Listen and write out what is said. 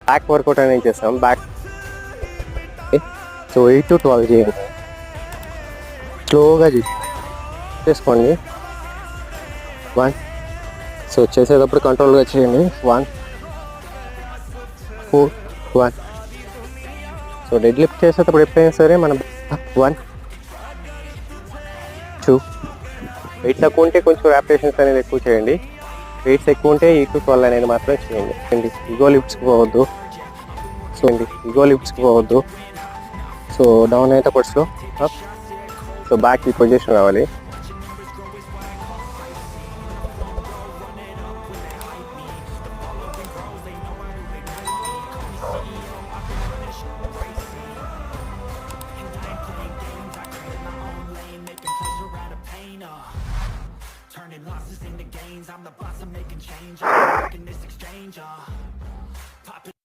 Back work out అనేది చేస్తాం. Back so 8 to 12 చేయండి. స్లోగా చేసుకోండి. 1. సో చేసేటప్పుడు కంట్రోల్గా చేయండి. 1 4 1. సో డెడ్ లిఫ్ట్ చేసేటప్పుడు ఎప్పుడైనా సరే మనం 1 2. వెయిట్ తక్కువ ఉంటే కొంచెం ర్యాపిటేషన్స్ అనేది ఎక్కువ చేయండి. వెయిట్స్ ఎక్కువ ఉంటే 8 to 12 అనేది మాత్రమే చేయండి. ఈగో లిఫ్ట్స్కి పోవద్దు. ఈగో లిఫ్ట్స్కి పోవద్దు. సో డౌన్ అయితే పడుచు అప్. సో బ్యాక్ ఈ పొజిషన్ రావాలి.